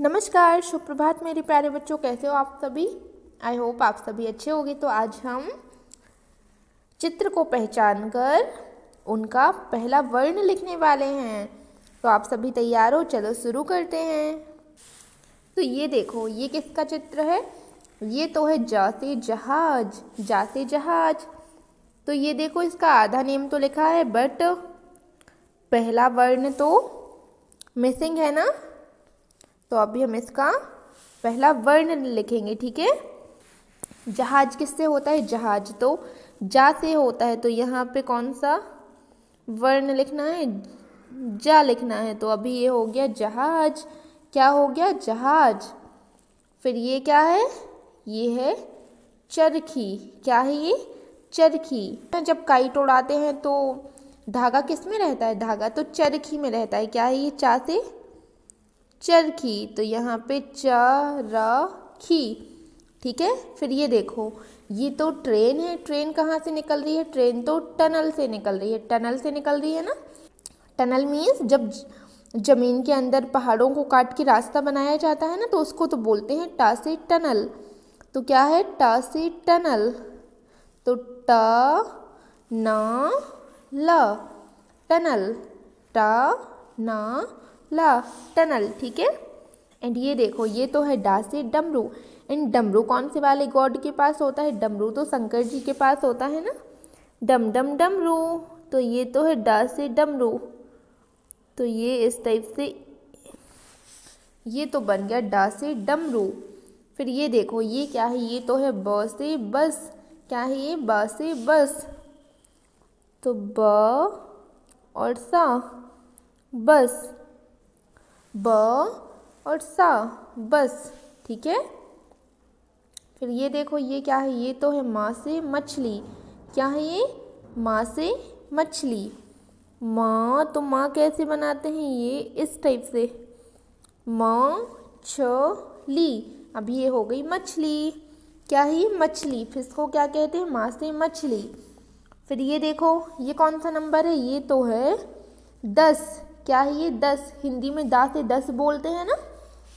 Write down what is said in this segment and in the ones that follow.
नमस्कार, शुभ प्रभात मेरे प्यारे बच्चों। कैसे हो आप सभी? आई होप आप सभी अच्छे होंगे। तो आज हम चित्र को पहचान कर उनका पहला वर्ण लिखने वाले हैं। तो आप सभी तैयार हो? चलो शुरू करते हैं। तो ये देखो, ये किसका चित्र है? ये तो है जा से जहाज, जा से जहाज। तो ये देखो, इसका आधा नेम तो लिखा है बट पहला वर्ण तो मिसिंग है ना। तो अभी हम इसका पहला वर्ण लिखेंगे, ठीक है। जहाज किससे होता है? जहाज तो जा से होता है। तो यहाँ पे कौन सा वर्ण लिखना है? जा लिखना है। तो अभी ये हो गया जहाज। क्या हो गया? जहाज। फिर ये क्या है? ये है चरखी। क्या है ये? चरखी। जब काइट उड़ाते हैं तो धागा किस में रहता है? धागा तो चरखी में रहता है। क्या है ये? चा से चरखी। तो यहाँ पे चरखी, ठीक है। फिर ये देखो, ये तो ट्रेन है। ट्रेन कहाँ से निकल रही है? ट्रेन तो टनल से निकल रही है। टनल से निकल रही है ना। टनल मीन्स जब जमीन के अंदर पहाड़ों को काट के रास्ता बनाया जाता है ना, तो उसको तो बोलते हैं टा से टनल। तो क्या है? टा से टनल। तो ट न ल टनल, ट न ला टनल, ठीक है। एंड ये देखो, ये तो है डा से डमरू। एंड डमरू कौन से वाले गॉड के पास होता है? डमरू तो शंकर जी के पास होता है ना। डम डम डमरू। तो ये तो है डा से डमरू। तो ये इस टाइप से ये तो बन गया डा से डमरू। फिर ये देखो, ये क्या है? ये तो है ब से बस। क्या है ये? ब से बस। तो ब और सा बस, ब और सा बस, ठीक है। फिर ये देखो, ये क्या है? ये तो है माँ से मछली। क्या है ये? माँ से मछली। माँ तो माँ कैसे बनाते हैं? ये इस टाइप से, माँ छ ली। अभी ये हो गई मछली। क्या है ये? मछली। फिर इसको क्या कहते हैं? माँ से मछली। फिर ये देखो, ये कौन सा नंबर है? ये तो है 10। क्या है ये? 10। हिंदी में दा से 10 बोलते हैं ना।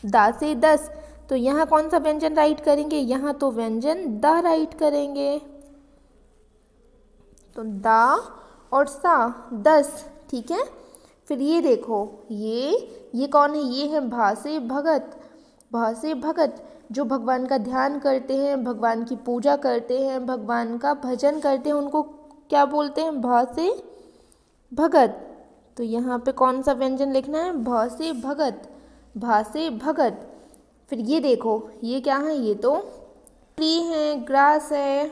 दा से 10। तो यहाँ कौन सा व्यंजन राइट करेंगे? यहाँ तो व्यंजन दा राइट करेंगे। तो दा और सा 10, ठीक है। फिर ये देखो, ये कौन है? ये है भा से भगत। भा से भगत, जो भगवान का ध्यान करते हैं, भगवान की पूजा करते हैं, भगवान का भजन करते हैं, उनको क्या बोलते हैं? भा से भगत। तो यहाँ पे कौन सा व्यंजन लिखना है? भ से भगत, भा से भगत। फिर ये देखो, ये क्या है? ये तो ट्री है, ग्रास है,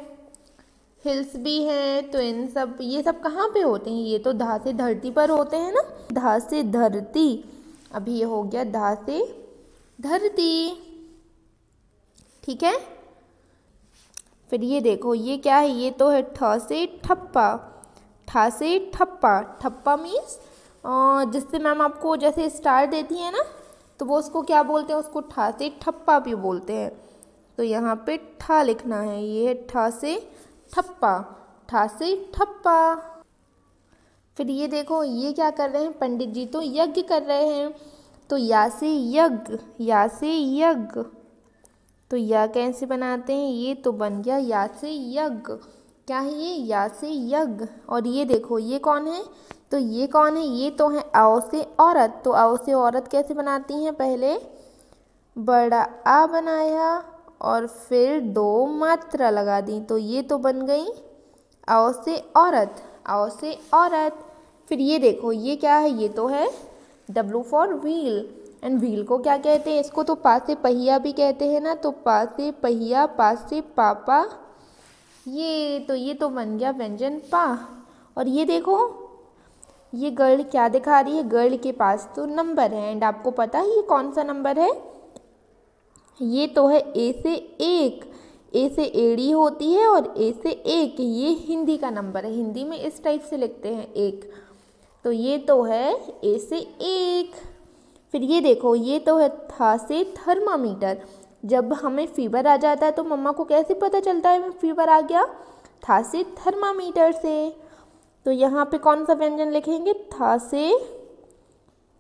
हिल्स भी हैं। तो इन सब, ये सब कहाँ पे होते हैं? ये तो धा से धरती पर होते हैं ना। धा से धरती। अभी ये हो गया धा से धरती, ठीक है। फिर ये देखो, ये क्या है? ये तो है ठ से ठप्पा। ठा से ठप्पा। ठप्पा मीन्स जिससे मैम आपको जैसे स्टार देती है ना, तो वो उसको क्या बोलते हैं? उसको ठा से ठप्पा भी बोलते हैं। तो यहाँ पे ठा लिखना है। ये है ठा से ठप्पा, ठा से ठप्पा। फिर ये देखो, ये क्या कर रहे हैं? पंडित जी तो यज्ञ कर रहे हैं। तो या से यज्ञ, या से यज्ञ। तो या कैसे बनाते हैं? ये तो बन गया या से यज्ञ। क्या है ये? या से यज्ञ। और ये देखो, ये कौन है? तो ये कौन है? ये तो है आओ से औरत। तो आओ से औरत कैसे बनाती हैं? पहले बड़ा आ बनाया और फिर 2 मात्रा लगा दी। तो ये तो बन गई आओ से औरत, आओ से औरत। फिर ये देखो, ये क्या है? ये तो है W for wheel. And wheel को क्या कहते हैं? इसको तो पा से पहिया भी कहते हैं ना। तो पा से पहिया, पा से पापा। ये तो बन गया व्यंजन पा। और ये देखो, ये गर्ल क्या दिखा रही है? गर्ल के पास तो नंबर है। एंड आपको पता है ये कौन सा नंबर है? ये तो है ए से 1। ए से एड़ी होती है और ए से 1। ये हिंदी का नंबर है। हिंदी में इस टाइप से लिखते हैं 1। तो ये तो है ए से 1। फिर ये देखो, ये तो है था से थर्मामीटर। जब हमें फीवर आ जाता है तो मम्मा को कैसे पता चलता है हमें फीवर आ गया? था से थर्मामीटर से। तो यहाँ पे कौन सा व्यंजन लिखेंगे? था से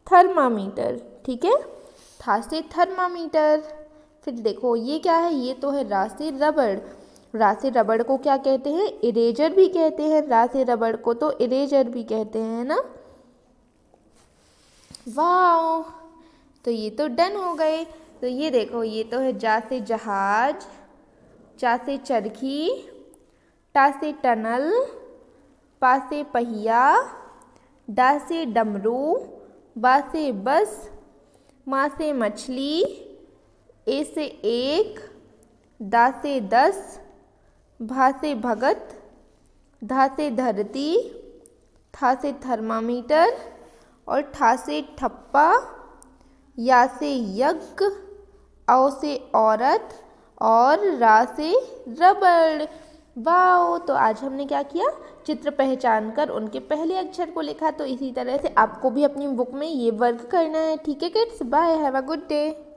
थर्मामीटर, ठीक है। था से थर्मामीटर। फिर देखो ये क्या है, ये तो है रा से रबड़। रा से रबड़ को क्या कहते हैं, इरेजर भी कहते हैं। रा से रबड़ को तो इरेजर भी कहते हैं ना। वाह, तो ये तो डन हो गए। तो ये देखो, ये तो है जा से जहाज, चा से चरखी, टा से टनल, पा से पहिया, डा से डमरू, बा से बस, माँ से मछली, ए से एक, दा से 10, भा से भगत, धा से धरती, था से थर्मामीटर और ठा से ठप्पा, या से यज्ञ, औ से औरत और रा से रबड़। वाओ, तो आज हमने क्या किया, चित्र पहचान कर उनके पहले अक्षर को लिखा। तो इसी तरह से आपको भी अपनी बुक में ये वर्क करना है। ठीक है kids, bye, have a good day.